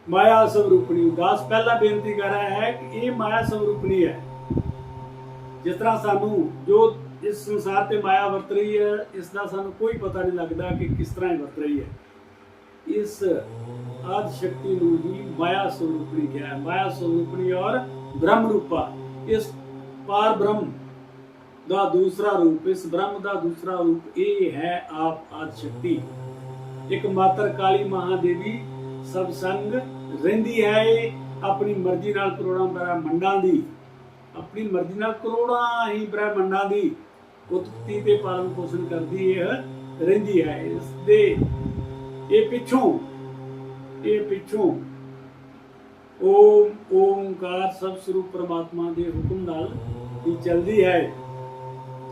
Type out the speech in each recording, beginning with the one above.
ਮਾਇਆ ਸਵਰੂਪਣੀ। ਦਾਸ ਪਹਿਲਾਂ ਬੇਨਤੀ ਕਰ ਰਿਹਾ ਹੈ ਕਿ ਇਹ ਮਾਇਆ ਸਵਰੂਪਣੀ ਹੈ। ਜਿਸ ਤਰ੍ਹਾਂ ਸਾਨੂੰ ਜੋ ਇਸ ਸੰਸਾਰ ਤੇ ਮਾਇਆ ਵਰਤ ਰਹੀ ਹੈ, ਇਸ ਦਾ ਸਾਨੂੰ ਕੋਈ ਪਤਾ ਨਹੀਂ ਲੱਗਦਾ ਕਿ ਕਿਸ ਤਰ੍ਹਾਂ ਇਹ ਵਰਤ ਰਹੀ ਹੈ। ਇਸ ਆਦਿ ਸ਼ਕਤੀ ਨੂੰ ਹੀ ਮਾਇਆ ਸਵਰੂਪਣੀ ਕਿਹਾ ਹੈ। ਮਾਇਆ ਸਵਰੂਪਣੀ ਔਰ ਬ੍ਰਹਮ ਰੂਪਾ। ਇਸ ਪਾਰ ਬ੍ਰਹਮ ਦਾ ਦੂਸਰਾ ਰੂਪ, ਇਸ ਬ੍ਰਹਮ ਦਾ ਦੂਸਰਾ ਰੂਪ ਇਹ ਹੈ ਆਪ ਆਦਿ ਸ਼ਕਤੀ। ਇੱਕ ਮਾਤਰ ਕਾਲੀ ਮਹਾਦੇਵੀ ਸਭ ਸੰਗ ਰਹਿੰਦੀ ਹੈ। ਇਹ ਆਪਣੀ ਮਰਜ਼ੀ ਨਾਲ ਕਰੋੜਾਂ ਬ੍ਰਹਮੰਡਾਂ ਦੀ, ਆਪਣੀ ਮਰਜ਼ੀ ਨਾਲ ਕਰੋੜਾਂ ਹੀ ਬ੍ਰਹਮੰਡਾਂ ਦੀ ਉਤਪਤੀ ਤੇ ਪਾਲਣ ਪੋਸ਼ਣ ਕਰਦੀ ਇਹ ਰਹਿੰਦੀ ਹੈ। ਇਸ ਦੇ ਇਹ ਪਿੱਛੋਂ ਓਮ ਓਮਕਾਰ ਸਭ ਸਰੂਪ ਪਰਮਾਤਮਾ ਦੇ ਹੁਕਮ ਨਾਲ ਹੀ ਚੱਲਦੀ ਹੈ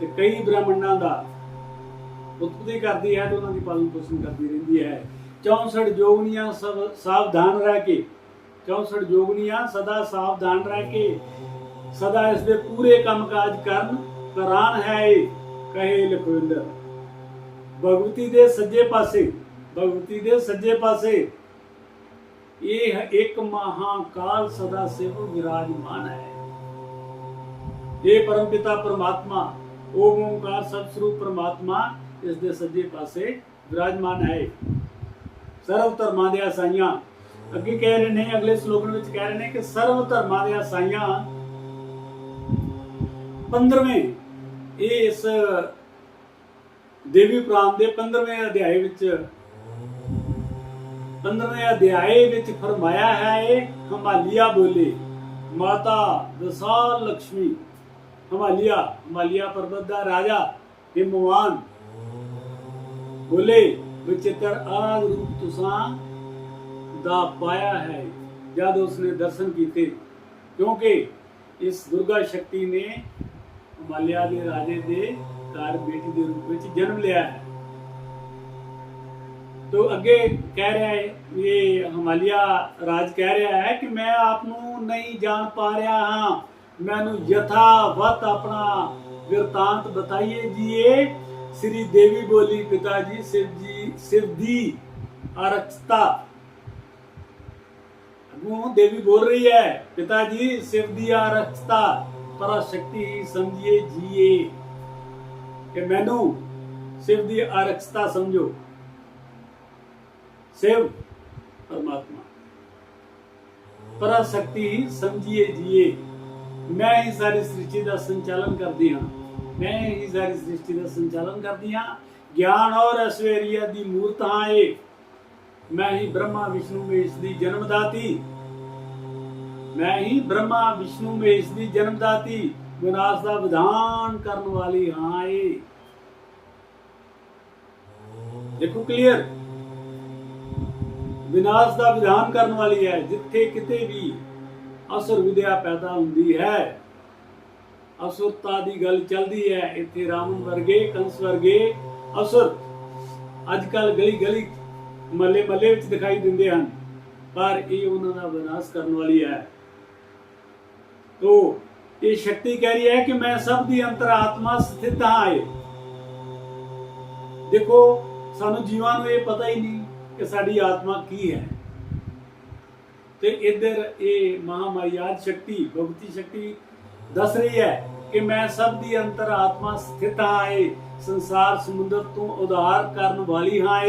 ਤੇ ਕਈ ਬ੍ਰਹਮੰਡਾਂ ਦਾ ਉਤਪਤੀ ਕਰਦੀ ਹੈ ਤੇ ਉਹਨਾਂ ਦੀ ਪਾਲਣ ਪੋਸ਼ਣ ਕਰਦੀ ਰਹਿੰਦੀ ਹੈ। 64 ਜੋਗਨੀਆਂ ਸਾਵਧਾਨ ਰਹਿ ਕੇ, 64 ਜੋਗਨੀਆਂ ਸਦਾ ਸਾਵਧਾਨ ਰਹਿ ਕੇ ਸਦਾ ਇਸ ਦੇ ਪੂਰੇ ਕੰਮਕਾਜ ਕਰਨ ਕਰਾਨ ਹੈ। ਕਹੇ ਲਖਵਿੰਦਰ ਭਗਵਤੀ ਦੇ ਸੱਜੇ ਪਾਸੇ, ਭਗਵਤੀ ਦੇ ਸੱਜੇ ਪਾਸੇ ਇਹ ਇੱਕ ਮਹਾਕਾਲ ਸਦਾ ਸਿਵ ਵਿਰਾਜਮਾਨ ਹੈ। ਇਹ ਪਰਮ ਪਿਤਾ ਪਰਮਾਤਮਾ ਓਮ ਓਮਕਾਰ ਸਤ ਸਰੂਪ ਪਰਮਾਤਮਾ ਇਸ ਦੇ ਸੱਜੇ ਪਾਸੇ ਵਿਰਾਜਮਾਨ ਹੈ। ਸਰਵ ਧਰਮਾਂ ਦੇ ਸਾਈਆਂ ਅੱਗੇ ਕਹਿ ਰਹੇ ਨੇ, ਅਗਲੇ ਸ਼ਲੋਕਨ ਵਿੱਚ ਕਹਿ ਰਹੇ ਨੇ ਕਿ ਸਰਵ ਧਰਮਾਂ ਦੇ ਸਾਈਆਂ 15ਵੇਂ ਇਸ ਦੇਵੀ ਪੁਰਾਣ ਦੇ 15ਵੇਂ ਅਧਿਆਏ ਵਿੱਚ ਫਰਮਾਇਆ ਹੈ। ਹਿਮਾਲਿਆ ਬੋਲੇ ਮਾਤਾ ਵਿਸ਼ਾਲ ਲక్ష్ਮੀ, ਹਿਮਾਲਿਆ ਪਰਬਤ ਦਾ ਰਾਜਾ ਹਿਮਵਾਨ ਬੋਲੇ ਵਿਚਿਤਰ ਆਦ ਰੂਪ ਤੁਸਾਂ ਦਾ ਪਾਇਆ ਹੈ ਜਦ ਉਸਨੇ ਦਰਸ਼ਨ ਕੀਤੇ, ਕਿਉਂਕਿ ਇਸ ਦੁਰਗਾ ਸ਼ਕਤੀ ਨੇ ਹਿਮਾਲਿਆ ਦੇ ਰਾਜੇ ਦੇ ਘਰ ਬੇਟੀ ਦੇ ਰੂਪ ਵਿੱਚ ਜਨਮ ਲਿਆ ਹੈ। तो ਅੱਗੇ ਕਹਿ ਰਿਹਾ ਹੈ, ਇਹ ਹਿਮਾਲਿਆ ਰਾਜ ਕਹਿ ਰਿਹਾ ਹੈ ਕਿ ਮੈਂ ਆਪ ਨੂੰ ਨਹੀਂ ਜਾਣ ਪਾ ਰਿਹਾ ਹਾਂ, ਮੈਨੂੰ ਯਥਾਵਤ ਆਪਣਾ ਵਿਰਤਾਂਤ ਬਤਾਈਏ ਜੀਏ। श्री देवी बोली पिताजी शिव दी आरक्षता। देवी बोल रही है पिताजी शिव दी आरक्षता पराशक्ति समझिए जिए कि मैनू शिव दी आरक्षता समझो। शिव परमात्मा पराशक्ति समझिए जिए। मैं ही सारी सृष्टि का संचालन करती हाँ, मैं ही सारी सृष्टि का संचालन करती हाँ। ज्ञान और ऐश्वर्य दी मूर्त हाँ ये। मैं ही ब्रह्मा विष्णु महेश दी जन्मदाती, मैं ही ब्रह्मा विष्णु महेश दी जन्मदाती विनाश का विधान करने वाली हाँ ये। देखो क्लियर, विनाश का विधान करने वाली है। जिथे किते भी असुर विद्या पैदा होंदी है, असुरता की गल चलती है, इत्थे रावण वर्गे कंस वर्गे असुर अजकल गली गली मले मले विच दिखाई दिंदे हन, पर ये उन्हां दा विनाश करने वाली है। तो ये शक्ति कह रही है कि मैं सब दी अंतरात्मा स्थित हाँ। देखो सानू जीवां नूं ये पता ही नहीं कि साडी आत्मा की है, ते इधर ये महामाई आदि शक्ति भगवती शक्ति दस रही है कि मैं सब दी अंतर आत्मा स्थित हाँ। संसार समुद्र तो उद्धार करने वाली हाँ।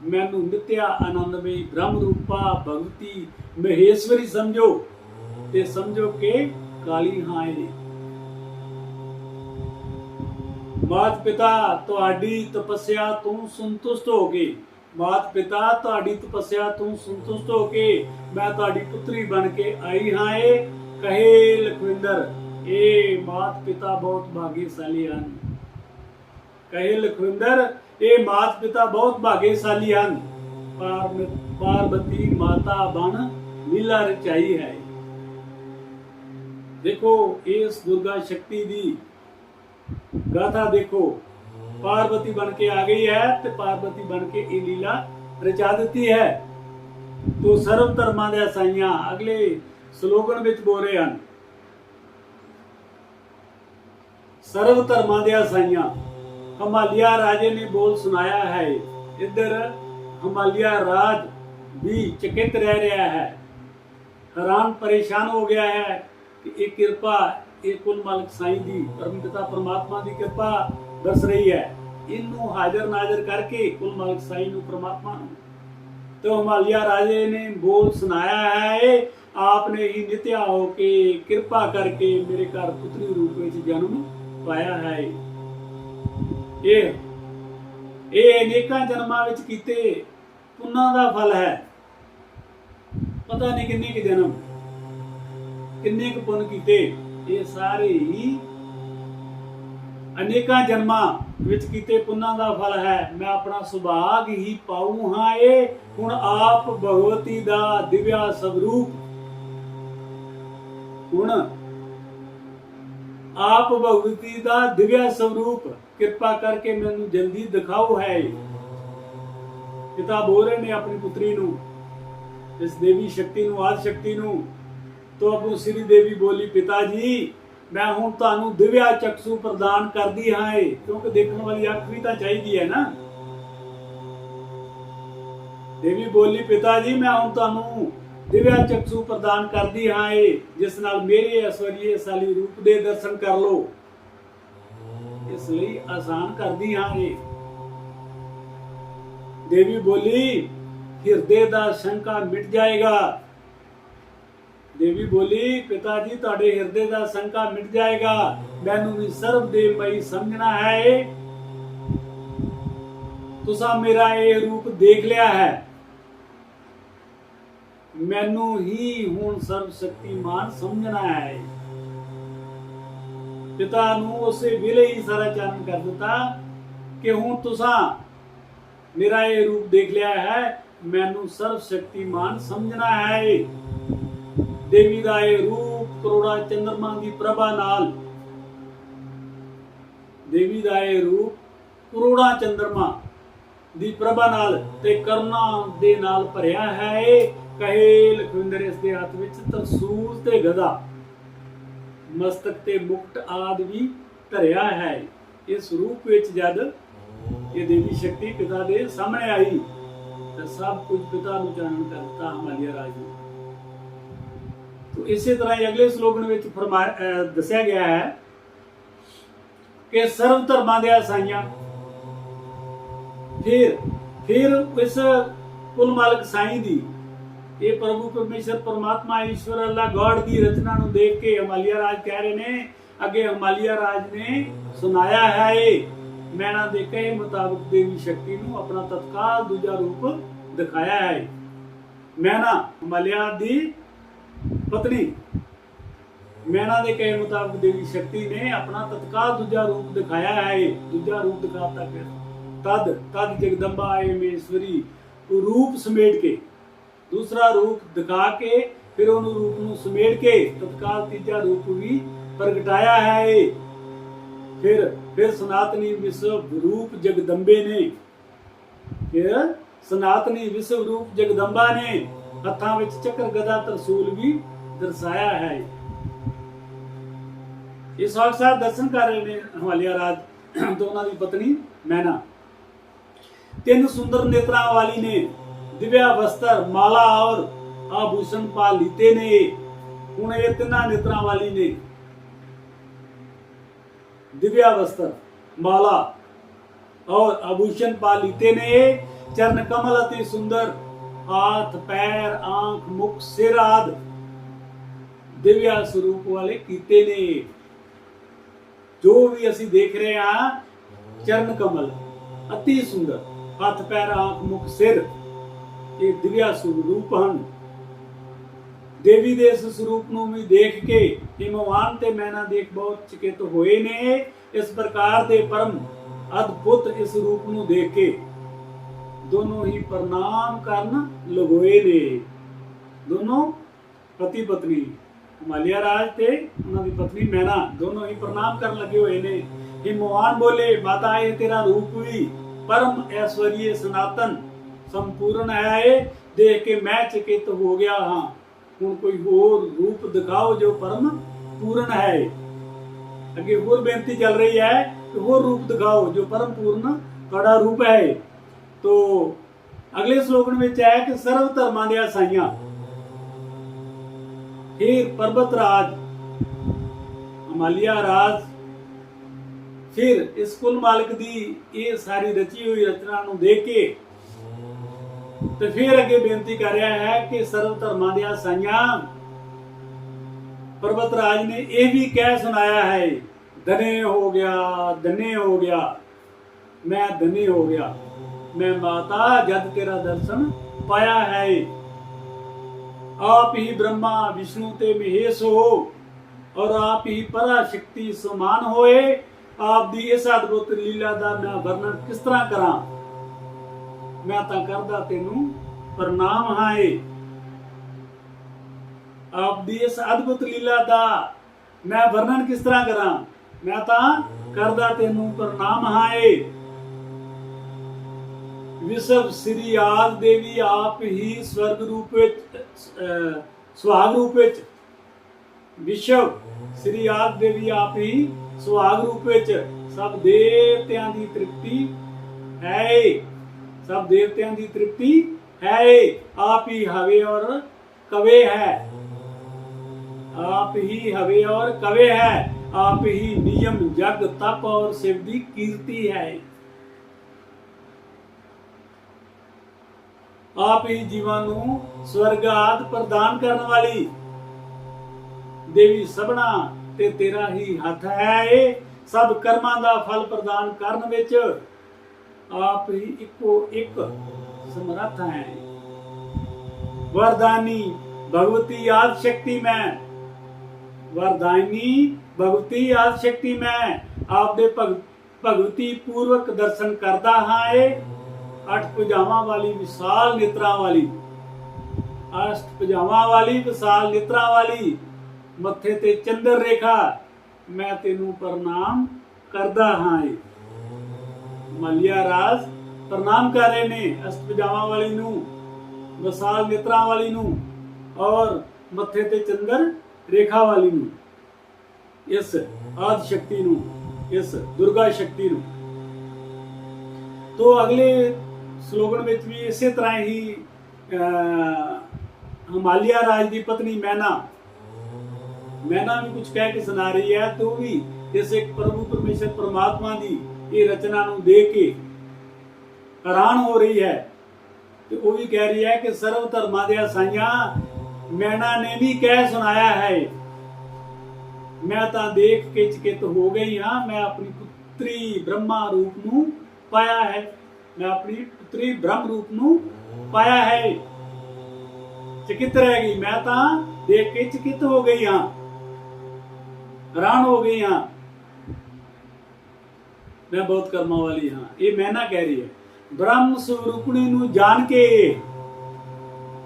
मैनू नित्या आनंदमयी ब्रह्म रूपा भगवती महेश्वरी समझो ते समझो के काली हाँ। मात पिता तुहाडी तपस्या तू संतुष्ट हो गए, मात पिता तुहाडी तपस्या तू संतुष्ट हो के मैं तुहाडी पुत्री बन के आई हाँ। कहे लखविंदर ये मात पिता बहुत भाग्यशाली हैं। कहे लखविंदर ये मात पिता बहुत भाग्यशाली हैं। पार्वती माता बन लीला रचाई है। देखो इस दुर्गा शक्ति दी गाथा देखो, पार्वती बन के आ गई है तो पार्वती बन के ये लीला रचा देती है। तो सर्व धर्मां दे साइयां अगले स्लोगन विच बोल रहे हैं, सर्व धर्मां दे साइयां। हिमालिया राजे ने बोल सुनाया है। इधर हिमालिया राज भी चकित रह रहा है, हैरान परेशान हो गया है कि ये कृपा, ये कुल मालिक साईं दी, परम पिता परमात्मा दी कृपा दस रही है। इनू हाजर नाजर करके कुल मालिक साईं नू परमात्मा नू तो हिमालय राजे ने बोल सुनाया है, आपने ही नित्या होके कृपा करके मेरे घर पुत्री रूप में जन्म पाया है। ये अनेकां जन्मां विच कीते पुन्नां दा फल है। पता नहीं किन्ने के जन्म, किन्ने के पुण्य कीते, ये सारे ही अनेकां जन्मां विच कीते पुन्नां दा फल है। मैं अपना सुभाग ही पाऊं हां, ये हुण आप भगवती दा दिव्या स्वरूप, हुण आप भगवती दा दिव्या स्वरूप कृपा करके मैनू जल्दी दिखाओ है। पिता बोल रहे ने अपनी पुत्री नू, इस देवी शक्ति नू, आदि शक्ति नू। तो अपनी श्री देवी बोली, पिता जी मैं हुण तुहानू दिव्या चक्षु प्रदान करदी हां, क्योंकि देखने वाली अख भी तो चाहिए है ना। देवी बोली, पिता जी मैं हुण तुहानू दिव्या चक्षु प्रदान करदी हां, जिस नाल मेरे ऐश्वर्यशाली रूप दे दर्शन कर लो, इसलिए आसान करदी हां। देवी बोली, हिरदे दा शंका मिट जाएगा। देवी बोली, पिता जी तुहाडे हिरदे दा शंका मिट जाएगा, मैनू भी सर्वदेवमयी समझना है। तुसा मेरा ये रूप देख लिया है, मैनू ही हुण सर्व शक्तिमान समझना है। पिता नू उसे वेले ही सारा चानन कर दिता कि हुण तुसा मेरा ये रूप देख लिया है, मैनू सर्व शक्तिमान समझना है। देवी दा ये रूप करोड़ा चंद्रमा की प्रभा नाल, देवी दा ये रूप करोड़ा चंद्रमा दी प्रभा नाल ते करुणा दे नाल भरिया है। कहे लखविंदर इस दे हथ विच तरसूल ते गदा, मस्तक ते मुकुट आदि भी धरिया है। इस रूप विच जद ये देवी शक्ति पिता दे सामने आई तो सब कुछ पिता नू चानन करता हिमालय राज ने। तो इसी तरह अगले श्लोक में दसिया गया है कि सर्व धर्मां दे साईयां, फिर इस कुल मालिक साईं दी, ये प्रभु परमेश्वर परमात्मा ईश्वर अल्लाह गॉड की रचना नू देख के हिमालय राज कह रहे ने, अगे हिमालय राज ने सुनाया है, मैना दे कहे मुताबिक देवी शक्ति नू अपना तत्काल दूजा रूप दिखाया है। मैना हिमालय दी पत्नी, मैना दे कहे मुताबिक देवी शक्ति ने अपना तत्काल दूजा रूप दिखाया है। दूजा रूप दिखाता फिर तद जगदम्बा महेश्वरी रूप समेट के, दूसरा रूप दिखा के फिर उन रूप नू समेट के तत्काल तीजा रूप भी प्रगटाया है। फिर सनातनी विश्व रूप जगदम्बे ने, फिर सनातनी विश्व रूप जगदम्बा ने हत्थां विच चक्र गदा तरसूल भी दर्शाया है। ये साक्षात दर्शन कर रहे ने हिमालय राज तो उन्होंने दी पत्नी मैना। तीन सुंदर नेत्रा वाली ने दिव्या वस्त्र माला और आभूषण पा लीते ने। हुण ये तिना नेत्रा वाली ने दिव्या वस्त्र माला और आभूषण पा लीते ने। चरण कमल अति सुंदर, हाथ पैर आंख मुख सिर आदि दिव्या स्वरूप वाले कीते ने। जो भी असी देख रहे हैं, चरण कमल अति सुंदर, हाथ पैर आंख मुख सिर, ये दिव्या स्वरूप हैं। देवी दे इस स्वरूप नूं भी देख के हिमवान ते मैना देख बहुत चकित होए ने। इस प्रकार दे परम अद्भुत इस रूप नूं देख के दोनों ही प्रणाम करन लगोए ने। दोनों पति पत्नी हिमालय राज ते उन्हां दी पत्नी मैना दोनों ही प्रणाम करन लगे हुए ने। हिमवान बोले, माता ये तेरा रूप भी परम ऐश्वर्य सनातन संपूर्ण है, देख के मैं चकित हो गया हाँ। हुण कोई होर रूप दिखाओ जो परम पूर्ण है। अगे होर बेनती चल रही है कि होर रूप दिखाओ जो परम पूर्ण बड़ा रूप है। तो अगले स्लोगन में है कि सर्व धर्मां दे साइयां, फिर पर्वत राज, हिमालय राज, फिर इस कुल मालिक दी ये सारी रची हुई रचना नूं देख के तो फिर अगे बेनती कर रहा है कि सर्व धर्मां दे साइयां, पर्वत राज ने यह भी कह सुनाया है, धन्य हो गया, धन्य हो गया, मैं धन्य हो गया, मैं माता जद तेरा दर्शन पाया है। आप ही ब्रह्मा विष्णु ते महेश हो और आप ही पराशक्ति समान होए। आप दी इस अद्भुत लीला दा मैं वर्णन किस तरह करा, मैं तां करदा तेनू प्रणाम हाए। आप दी इस अद्भुत लीला दा मैं वर्णन किस तरह करा, मैं तां करदा तेनू प्रणाम हाए। विश्व श्री आद देवी आप ही स्वर्ग रूप सुहाग रूप विश्व श्री आद देवी आप ही सुहाग रूप सब देवतियां दी तृप्ति है, सब देवतियां दी तृप्ति है। आप ही हवे और कवे है, आप ही हवे और कवे है, आप ही नियम जग तप और शिव दी कीर्ति है। आप ही जीवां नूं स्वर्ग आदि प्रदान करने वाली देवी सबना ते तेरा ही हथ है। सब कर्मां दा फल प्रदान करन विच आप ही इको एक समर्थ है। वरदानी भगवती आदि शक्ति में, वरदानी भगवती आदि शक्ति में आप दे भगवती पूर्वक दर्शन करदा हां। अठ भुजावां वाली विशाल नेत्रा वाली, अष्ट भुजावां वाली विशाल नेत्रा वाली, मत्थे ते चंद्र रेखा, मैं तेनू प्रणाम करदा हां। हिमालय राज प्रणाम कर रहे ने अष्ट भुजावां वाली नू, विशाल नेत्रा वाली नू और मत्थे ते चंद्र रेखा वाली नू, इस आदि शक्ति नू, इस दुर्गा शक्ति नू। तो अगले स्लोगन में भी इसी तरह ही हिमालय राज की पत्नी मैना भी कुछ कह के सुना रही है। तो भी जैसे प्रभु परमेश्वर परमात्मा की ये रचना नूं देख के हैरान हो रही है, तो वो भी कह रही है कि सर्व धर्मां दे साइयां, मैना ने भी कह सुनाया है, मैं तां देख के चकित हो गई हाँ, मैं अपनी पुत्री ब्रह्मा रूप नूं पाया है, मैं अपनी पुत्री ब्रह्म रूप नूं पाया है। चकित रह गई, मैं तां देख के चकित हो गई हाँ, हैरान हो गई हाँ, मैं बहुत कर्मा वाली हाँ। ये मैना कह रही है। ब्रह्म स्वरूपणी नूं जान के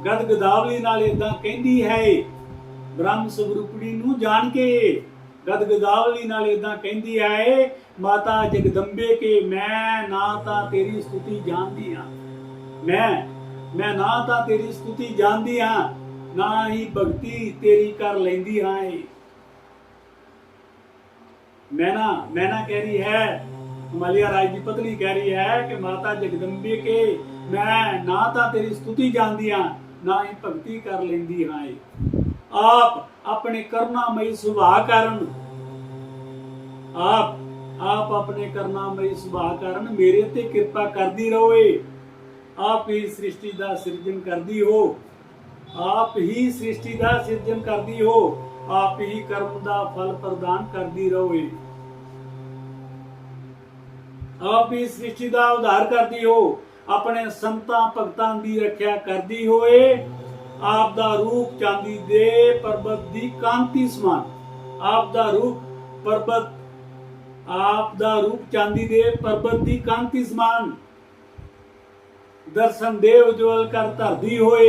गदगदावली नाल इदां कहंदी है, ब्रह्म स्वरूपणी नूं जान के गदगदावली नाल इदां कहंदी है, माता जगदंबे के मैं ना तां तेरी स्तुति जानदी हां, मैं ना तां तेरी स्तुति जानदी हां, ना ही भगती तेरी कर लैंदी हां। मैना कह रही है, हिमालय राज की पत्नी कह रही है कि माता जगदंबे के मैं ना तां तेरी स्तुति जानदी हां, ना ही भगती कर लैंदी हां। आप अपने करुणामयी सुभाव कारण, आप अपने करुणामयी सुभाव कारण मेरे ते कृपा करदी रहो। आप ही सृष्टि दा सिरजन करदी हो, आप ही सृष्टि दा सिरजन करदी हो, आप ही कर्म दा फल प्रदान करदी रहो। आप ही सृष्टि दा उद्धार करदी हो, अपने संतां भगतां दी रखिया करदी होए। आप दा रूप चांदी दे पर्वत दी कांति समान, आप दा रूप पर्वत, आप दा रूप चांदी दे पर्वत दी कांति समान, दर्शन दे उज्जवल कर धरदी होए।